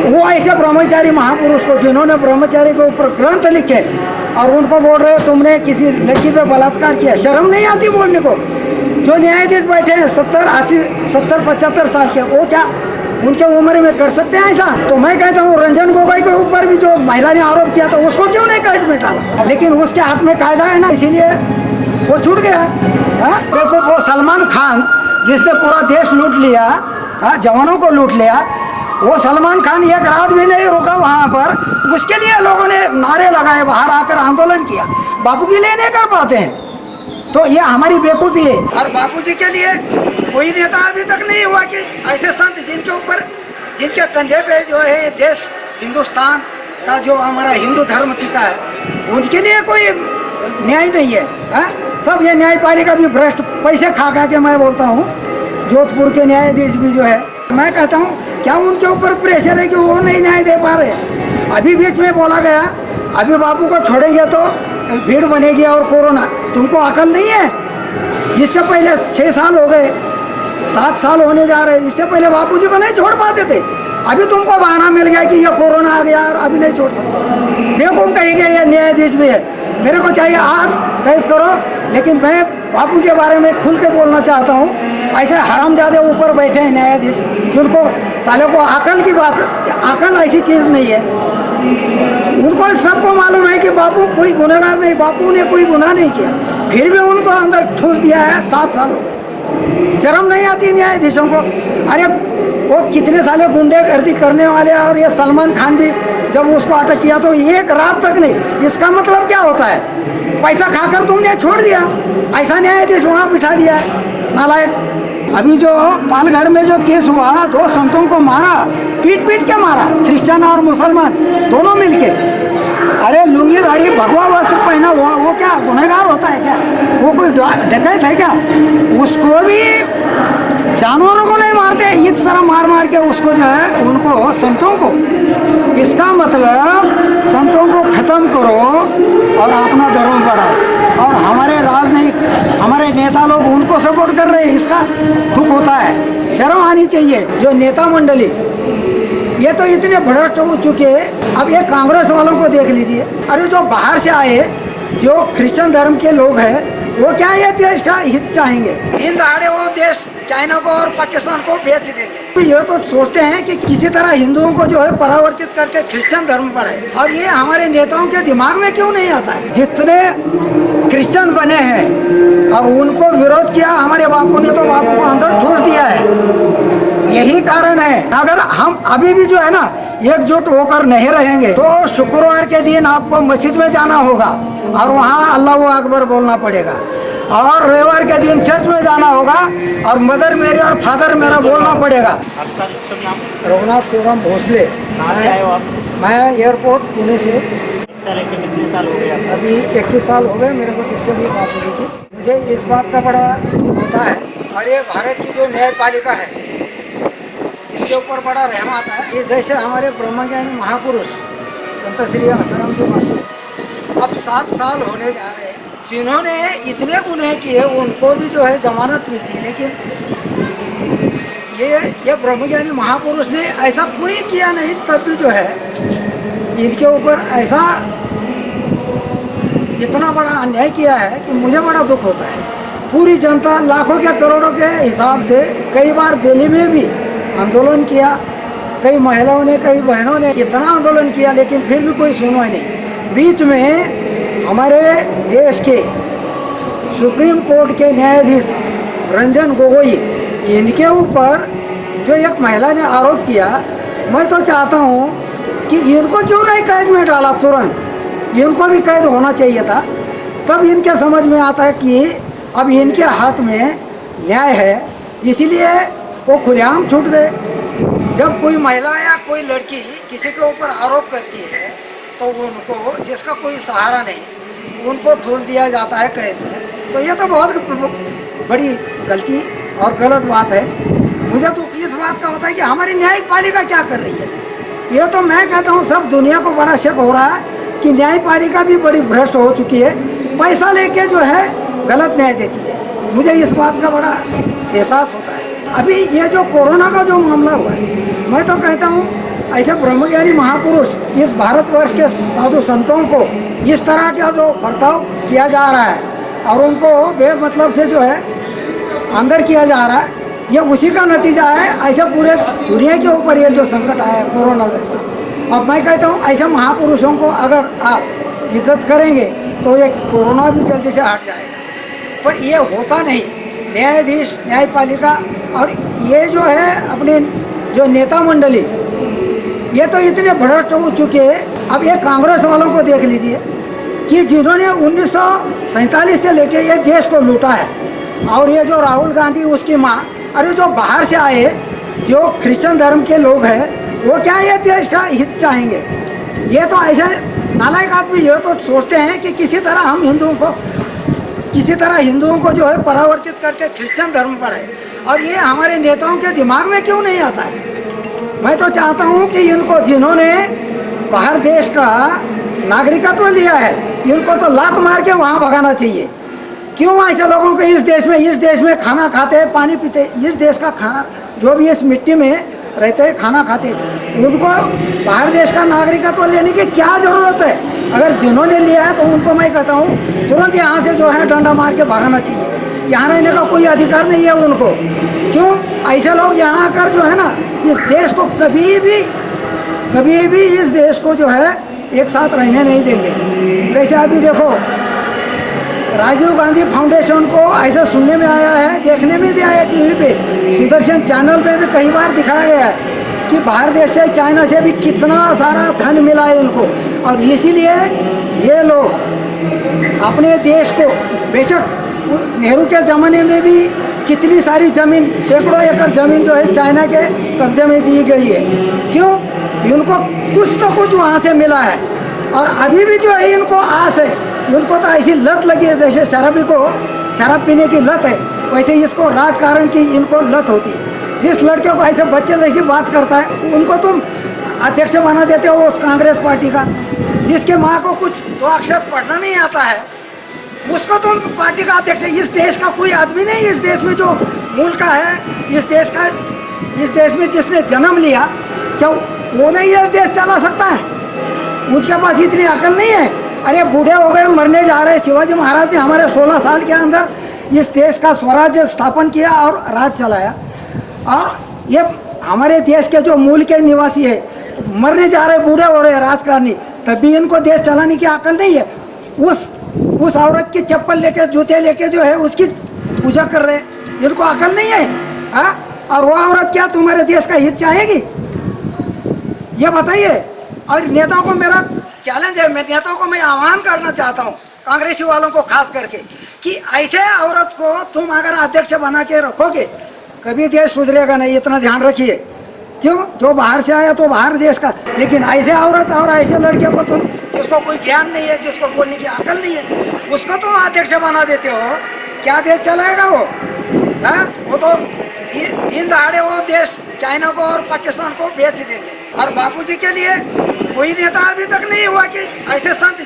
वो ऐसे ब्रह्मचारी महापुरुष को जिन्होंने ब्रह्मचारी के ऊपर ग्रंथ लिखे और उनको बोल रहे हो तुमने किसी लड़की पे बलात्कार किया, शर्म नहीं आती बोलने को? जो न्यायाधीश बैठे हैं 70-75 साल के, वो क्या उनके उम्र में कर सकते हैं ऐसा? तो मैं कहता हूँ रंजन गोगोई के ऊपर भी जो महिला ने आरोप किया था उसको क्यों नहीं कैद में डाला? लेकिन उसके हाथ में कायदा है ना, इसीलिए वो छूट गया। देखो वो सलमान खान जिसने पूरा देश लूट लिया, जवानों को लूट लिया, वो सलमान खान एक रात भी नहीं रुका वहाँ पर, उसके लिए लोगों ने नारे लगाए, बाहर आकर आंदोलन किया। बापू के लिए नहीं कर पाते हैं तो ये हमारी बेवकूफ़ी है। और बापूजी के लिए कोई नेता अभी तक नहीं हुआ कि ऐसे संत जिनके ऊपर, जिनके कंधे पे जो है देश हिंदुस्तान का जो हमारा हिंदू धर्म टिका है, उनके लिए कोई न्याय नहीं है। सब ये न्यायपालिका भी भ्रष्ट, पैसे खा खा के। मैं बोलता हूँ जोधपुर के न्यायाधीश भी जो है, मैं कहता हूँ क्या उनके ऊपर प्रेशर है कि वो नहीं न्याय दे पा रहे? अभी बीच में बोला गया अभी बापू को छोड़ेंगे तो भीड़ बनेगी और कोरोना। तुमको अकल नहीं है? इससे पहले 6 साल हो गए, 7 साल होने जा रहे, इससे पहले बापूजी को नहीं छोड़ पाते थे। अभी तुमको बहाना मिल गया कि ये कोरोना आ गया और अभी नहीं छोड़ सकते। बेवकूफ़ कहेंगे ये न्यायाधीश भी है। मेरे को चाहिए आज कैद करो, लेकिन मैं बापू के बारे में खुल के बोलना चाहता हूँ। ऐसे हरामजादे ऊपर बैठे हैं न्यायाधीश, जिनको सालों को अकल की बात, अकल ऐसी चीज़ नहीं है। उनको सबको मालूम है कि बापू कोई गुनहगार नहीं, बापू ने कोई गुनाह नहीं किया, फिर भी उनको अंदर ठूस दिया है। 7 साल हो गए। शर्म नहीं आती न्यायाधीशों को? अरे वो कितने साले गुंडेगर्दी करने वाले, और ये सलमान खान भी जब उसको अटक किया तो 1 रात तक नहीं। इसका मतलब क्या होता है? पैसा खाकर तुमने छोड़ दिया, ऐसा न्यायाधीश वहाँ बिठा दिया है, नालायक। अभी जो पालघर में जो केस हुआ, 2 संतों को मारा, पीट पीट के मारा, क्रिश्चियन और मुसलमान दोनों मिलके। अरे लुंगीधारी भगवा वस्त्र पहना हुआ वो क्या गुनहगार होता है क्या? वो कोई डकैत है क्या? उसको भी जानवरों को नहीं मारते, इस तरह मार मार के उसको जो है, उनको संतों को। इसका मतलब संतों को खत्म करो और अपना धर्म बढ़ाओ। और हमारे राजनीतिक, हमारे नेता लोग उनको सपोर्ट कर रहे हैं, इसका दुख होता है। शर्म आनी चाहिए। जो नेता मंडली ये तो इतने भ्रष्ट हो चुके हैं। अब ये कांग्रेस वालों को देख लीजिए। अरे जो बाहर से आए, जो क्रिश्चियन धर्म के लोग हैं, वो क्या ये देश का हित चाहेंगे? दिन दहाड़े वो देश चाइना को और पाकिस्तान को बेच देंगे। ये तो सोचते हैं कि किसी तरह हिंदुओं को जो है परावर्तित करके क्रिश्चियन धर्म बढ़ाए, और ये हमारे नेताओं के दिमाग में क्यों नहीं आता है? जितने क्रिश्चियन बने हैं और उनको विरोध किया हमारे बापू ने, तो बापू को अंदर ठूस दिया है। यही कारण है। अगर हम अभी भी जो है ना एकजुट होकर नहीं रहेंगे तो शुक्रवार के दिन आपको मस्जिद में जाना होगा और वहाँ अल्लाह अकबर बोलना पड़ेगा, और रविवार के दिन चर्च में जाना होगा और मदर मेरी और फादर मेरा बोलना पड़ेगा। आपका शुभ नाम? रघुनाथ शिवराम भोसले। कहाँ से आए हो आप? मैं एयरपोर्ट पुणे से। कितने साल हो गए आपको? अभी 21 साल हो गए मेरे को दीक्षा दी बापू जी की। मुझे इस बात का बड़ा दुख होता है, और ये भारत की जो न्यायपालिका है इसके ऊपर बड़ा रहम आता है। ये जैसे हमारे ब्रह्मज्ञानी महापुरुष संत श्री आसाराम जी महाराज अब 7 साल होने जा रहे हैं, जिन्होंने इतने गुनाह किए उनको भी जो है जमानत मिलती है। लेकिन ये ब्रह्मज्ञानी महापुरुष ने ऐसा कोई किया नहीं, तब भी जो है इनके ऊपर ऐसा इतना बड़ा अन्याय किया है कि मुझे बड़ा दुख होता है। पूरी जनता लाखों के करोड़ों के हिसाब से कई बार दिल्ली में भी आंदोलन किया, कई महिलाओं ने, कई बहनों ने इतना आंदोलन किया, लेकिन फिर भी कोई सुनवाई नहीं। बीच में हमारे देश के सुप्रीम कोर्ट के न्यायाधीश रंजन गोगोई, इनके ऊपर जो एक महिला ने आरोप किया, मैं तो चाहता हूँ कि इनको क्यों नहीं कैद में डाला तुरंत? इनको भी कैद होना चाहिए था। तब इनके समझ में आता है कि अब इनके हाथ में न्याय है, इसीलिए वो खुलेआम छूट गए। जब कोई महिला या कोई लड़की किसी के ऊपर आरोप करती है तो उनको, जिसका कोई सहारा नहीं, उनको ठूस दिया जाता है कैद में। तो ये तो बहुत बड़ी गलती और गलत बात है। मुझे तो इस बात का होता है कि हमारी न्यायपालिका क्या कर रही है। ये तो मैं कहता हूँ सब दुनिया को बड़ा शक हो रहा है कि न्यायपालिका भी बड़ी भ्रष्ट हो चुकी है, पैसा लेके जो है गलत न्याय देती है। मुझे इस बात का बड़ा एहसास होता है। अभी ये जो कोरोना का जो मामला हुआ है, मैं तो कहता हूँ ऐसे ब्रह्मज्ञानी महापुरुष इस भारतवर्ष के साधु संतों को इस तरह का जो बर्ताव किया जा रहा है और उनको बेमतलब से जो है अंदर किया जा रहा है, ये उसी का नतीजा है। ऐसे पूरे दुनिया के ऊपर ये जो संकट आया है कोरोना जैसा, अब मैं कहता हूँ ऐसे महापुरुषों को अगर आप इज्जत करेंगे तो ये कोरोना भी जल्दी से हट जाएगा, पर ये होता नहीं। न्यायाधीश, न्यायपालिका और ये जो है अपने जो नेता मंडली, ये तो इतने भ्रष्ट हो चुके हैं। अब ये कांग्रेस वालों को देख लीजिए कि जिन्होंने 1947 से लेके ये देश को लूटा है, और ये जो राहुल गांधी उसकी माँ, अरे जो बाहर से आए जो क्रिश्चियन धर्म के लोग हैं वो क्या ये देश का हित चाहेंगे? ये तो ऐसे नालायक आदमी ये तो सोचते हैं कि किसी तरह हम हिंदुओं को जो है परावर्तित करके क्रिश्चियन धर्म पढ़ाए, और ये हमारे नेताओं के दिमाग में क्यों नहीं आता है? मैं तो चाहता हूँ कि इनको, जिन्होंने बाहर देश का नागरिकत्व लिया है, इनको तो लात मार के वहाँ भगाना चाहिए। क्यों ऐसे लोगों को इस देश में खाना खाते हैं, पानी पीते, इस देश का खाना जो भी इस मिट्टी में रहते हैं खाना खाते, उनको बाहर देश का नागरिकत्व लेने की क्या ज़रूरत है? अगर जिन्होंने लिया है तो उनको मैं कहता हूँ तुरंत यहाँ से जो है डंडा मार के भगाना चाहिए। यहाँ रहने का कोई अधिकार नहीं है उनको। क्यों ऐसे लोग यहाँ आकर जो है ना इस देश को कभी भी इस देश को जो है एक साथ रहने नहीं देंगे। जैसे अभी देखो राजीव गांधी फाउंडेशन को ऐसा सुनने में आया है, देखने में भी आया टीवी पे, सुदर्शन चैनल पे भी कई बार दिखाया गया है कि बाहर देश से, चाइना से भी कितना सारा धन मिला है इनको, और इसीलिए ये लोग अपने देश को, बेशक नेहरू के ज़माने में भी कितनी सारी ज़मीन, सैकड़ों एकड़ ज़मीन जो है चाइना के कब्जे में दी गई है। क्यों? इनको कुछ तो कुछ वहाँ से मिला है, और अभी भी जो है इनको आस है। इनको तो ऐसी लत लगी है, जैसे शराबी को शराब पीने की लत है, वैसे इसको राजकारण की इनको लत होती है। जिस लड़के को ऐसे बच्चे जैसी बात करता है उनको तुम अध्यक्ष बना देते हो उस कांग्रेस पार्टी का। जिसके माँ को कुछ 2 अक्षर पढ़ना नहीं आता है उसको तुम पार्टी का अध्यक्ष। इस देश का कोई आदमी नहीं, इस देश में जो मूल का है, इस देश में जिसने जन्म लिया, क्या वो नहीं इस देश चला सकता है? उसके पास इतनी अकल नहीं है। अरे बूढ़े हो गए, मरने जा रहे। शिवाजी महाराज ने हमारे 16 साल के अंदर इस देश का स्वराज्य स्थापन किया और राज चलाया, और ये हमारे देश के जो मूल के निवासी है मरने जा रहे, बूढ़े हो रहे राजकारणी, तब भी इनको देश चलाने की अकल नहीं है। उस औरत की चप्पल लेके, जूते लेके जो है उसकी पूजा कर रहे, इनको अकल नहीं है। हाँ, और वो औरत क्या तुम्हारे देश का हित चाहेगी? ये बताइए। और नेताओं को मेरा चैलेंज है, मैं नेताओं को मैं आह्वान करना चाहता हूँ, कांग्रेसी वालों को खास करके, कि ऐसे औरत को तुम अगर अध्यक्ष बना के रखोगे कभी देश सुधरेगा नहीं, इतना ध्यान रखिए। क्यों? जो बाहर से आया तो बाहर देश का, लेकिन ऐसे औरत और ऐसे लड़के को तुम, जिसको कोई ज्ञान नहीं है, जिसको बोलने की अकल नहीं है, उसको तुम अध्यक्ष बना देते हो, क्या देश चलाएगा वो? हाँ, वो तो दिन दहाड़े वो देश चाइना को और पाकिस्तान को बेच देंगे। और बापूजी के लिए कोई नेता अभी तक नहीं हुआ कि ऐसे संत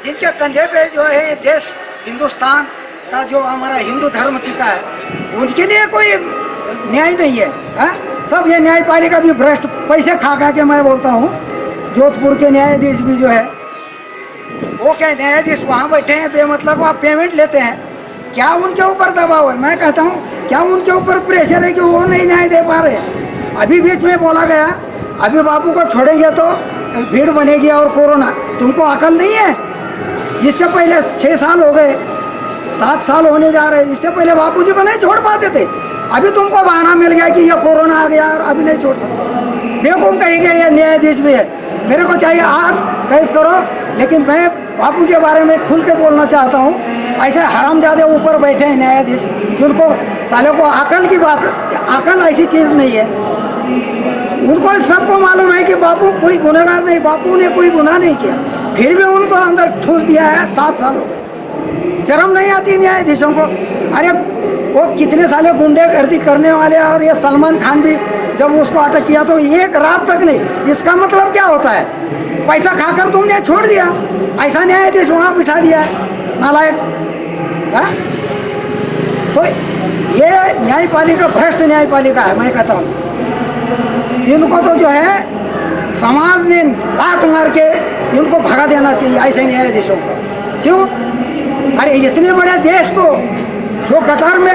जिनके कंधे पे जो है देश हिंदुस्तान का जो हमारा हिंदू धर्म टिका है, उनके लिए कोई न्याय नहीं है। हाँ, सब ये न्यायपालिका भी भ्रष्ट, पैसे खा के मैं बोलता हूँ। जोधपुर के न्यायाधीश भी जो है वो क्या न्यायाधीश वहाँ बैठे हैं बेमतलब, आप पेमेंट लेते हैं। क्या उनके ऊपर दबाव है? मैं कहता हूँ क्या उनके ऊपर प्रेशर है कि वो नहीं न्याय दे पा रहे? अभी बीच में बोला गया, अभी बापू को छोड़ेंगे तो भीड़ बनेगी और कोरोना। तुमको अकल नहीं है? इससे पहले 6 साल हो गए, 7 साल होने जा रहे, इससे पहले बापूजी को नहीं छोड़ पाते थे। अभी तुमको बहाना मिल गया कि ये कोरोना आ गया और अभी नहीं छोड़ सकते। बेवकूफ़ कहेंगे ये न्यायाधीश भी है। मेरे को चाहिए आज कैद करो, लेकिन मैं बापू के बारे में खुल के बोलना चाहता हूँ। ऐसे हरामजादे ऊपर बैठे हैं न्यायाधीश, जिनको सालों को अकल की बात, अकल ऐसी चीज़ नहीं है। उनको सबको मालूम है कि बापू कोई गुनहगार नहीं, बापू ने कोई गुनाह नहीं किया, फिर भी उनको अंदर ठूस दिया है। 7 साल हो गए। शर्म नहीं आती न्यायाधीशों को? अरे वो कितने साले गुंडेगर्दी करने वाले, और ये सलमान खान भी जब उसको अटक किया तो 1 रात तक नहीं। इसका मतलब क्या होता है? पैसा खाकर तुमने छोड़ दिया, ऐसा न्यायाधीश वहाँ बिठा दिया है, नालायक। हाँ, तो ये न्यायपालिका भ्रष्ट न्यायपालिका है, मैं कहता हूँ। इनको तो जो है समाज ने लात मार के इनको भगा देना चाहिए ऐसे न्यायाधीशों को। क्यों? अरे इतने बड़े देश को जो गटार में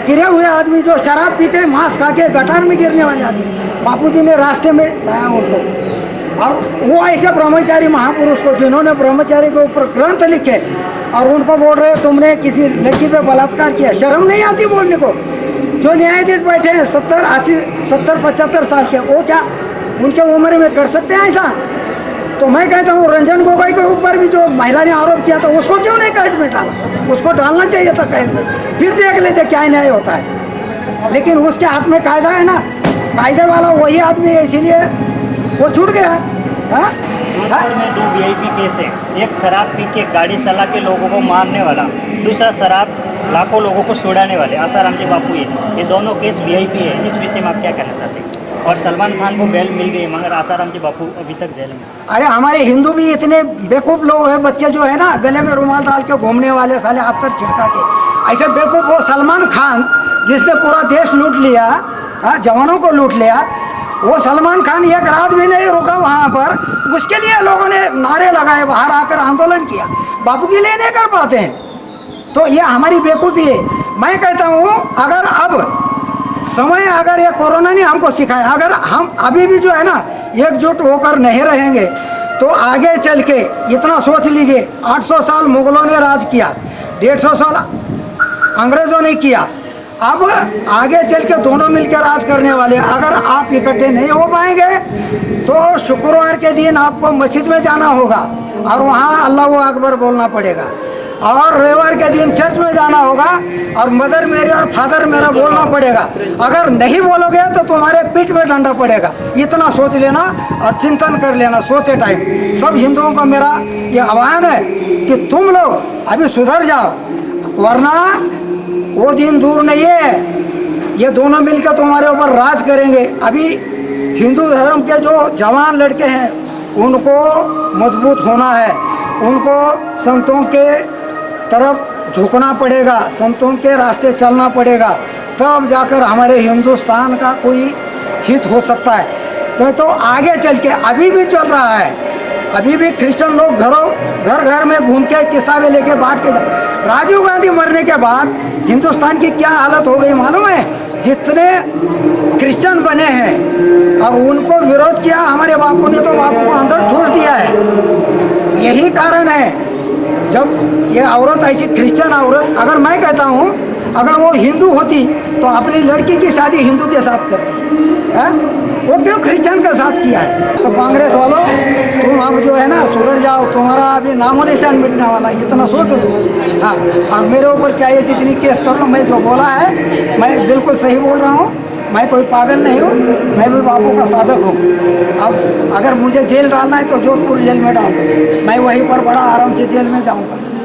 गिरे हुए आदमी, जो शराब पी के मांस खा के गटार में गिरने वाले आदमी, बापूजी ने रास्ते में लाया उनको। और वो ऐसे ब्रह्मचारी महापुरुष को जिन्होंने ब्रह्मचारी के ऊपर ग्रंथ लिखे और उनको बोल रहे तुमने किसी लड़की पे बलात्कार किया, शर्म नहीं आती बोलने को? जो न्यायाधीश बैठे हैं 70, 80, 70, 75 साल के, वो क्या उनके उम्र में कर सकते हैं ऐसा? तो मैं कहता हूँ रंजन गोगोई के ऊपर भी जो महिला ने आरोप किया था उसको क्यों नहीं कैद में डाला? उसको डालना चाहिए था कैद में, फिर देख लेते क्या न्याय होता है। लेकिन उसके हाथ में कायदा है ना, कायदे वाला वही आदमी है, इसीलिए वो छूट गया। हाँ? जोधपुर में 2 VIP केस है, एक शराब पी के गाड़ी चला के लोगों को मारने वाला, दूसरा शराब लाखों लोगों को छुड़ाने वाले आसाराम जी बापू ये दोनों केस VIP है। इस विषय में आप क्या कहना चाहते हैं? और सलमान खान को बेल मिल गई मगर आसाराम जी बापू अभी तक जेल में। अरे हमारे हिंदू भी इतने बेवकूफ़ लोग हैं, बच्चे जो है ना गले में रुमाल डाल के घूमने वाले, साले अत्तर छिड़का के ऐसे बेवकूफ़। वो सलमान खान जिसने पूरा देश लूट लिया, जवानों को लूट लिया, वो सलमान खान एक रात भी नहीं रुका वहाँ पर, उसके लिए लोगों ने नारे लगाए, बाहर आकर आंदोलन किया। बापू के लिए नहीं कर पाते हैं, तो ये हमारी बेवकूफ़ी है। मैं कहता हूँ अगर अब समय, अगर ये कोरोना ने हमको सिखाया, अगर हम अभी भी जो है ना एकजुट होकर नहीं रहेंगे तो आगे चल के इतना सोच लीजिए, 800 साल मुगलों ने राज किया, 150 साल अंग्रेज़ों ने किया, अब आगे चल के दोनों मिलकर राज करने वाले। अगर आप इकट्ठे नहीं हो पाएंगे तो शुक्रवार के दिन आपको मस्जिद में जाना होगा और वहाँ अल्लाह अकबर बोलना पड़ेगा, और रविवार के दिन चर्च में जाना होगा और मदर मेरी और फादर मेरा बोलना पड़ेगा। अगर नहीं बोलोगे तो तुम्हारे पीठ में डंडा पड़ेगा। इतना सोच लेना और चिंतन कर लेना सोते टाइम। सब हिंदुओं का मेरा ये आह्वान है कि तुम लोग अभी सुधर जाओ, वरना वो दिन दूर नहीं है, ये दोनों मिलकर तुम्हारे ऊपर राज करेंगे। अभी हिंदू धर्म के जो जवान लड़के हैं उनको मजबूत होना है, उनको संतों के तरफ झुकना पड़ेगा, संतों के रास्ते चलना पड़ेगा, तब जाकर हमारे हिंदुस्तान का कोई हित हो सकता है। तो आगे चल के अभी भी चल रहा है, अभी भी क्रिश्चियन लोग घर घर में घूम के किताबें लेके बांट के। राजीव गांधी मरने के बाद हिंदुस्तान की क्या हालत हो गई मालूम है? जितने क्रिश्चियन बने हैं और उनको विरोध किया हमारे बापू ने, तो बापू को अंदर ठूस दिया है। यही कारण है, जब ये औरत ऐसी क्रिश्चियन औरत, अगर मैं कहता हूँ अगर वो हिंदू होती तो अपनी लड़की की शादी हिंदू के साथ करती है, वो क्यों क्रिश्चियन के साथ किया है? तो कांग्रेस वालों तुम अब जो है ना सुधर जाओ, तुम्हारा अभी नामो निशान मिटने वाला, इतना सोच लो। हाँ, और मेरे ऊपर चाहिए जितनी केस कर लो, मैं जो बोला है मैं बिल्कुल सही बोल रहा हूँ, मैं कोई पागल नहीं हूँ, मैं भी बापू का साधक हूँ। अब अगर मुझे जेल डालना है तो जोधपुर जेल में डाल दो, मैं वहीं पर बड़ा आराम से जेल में जाऊँगा।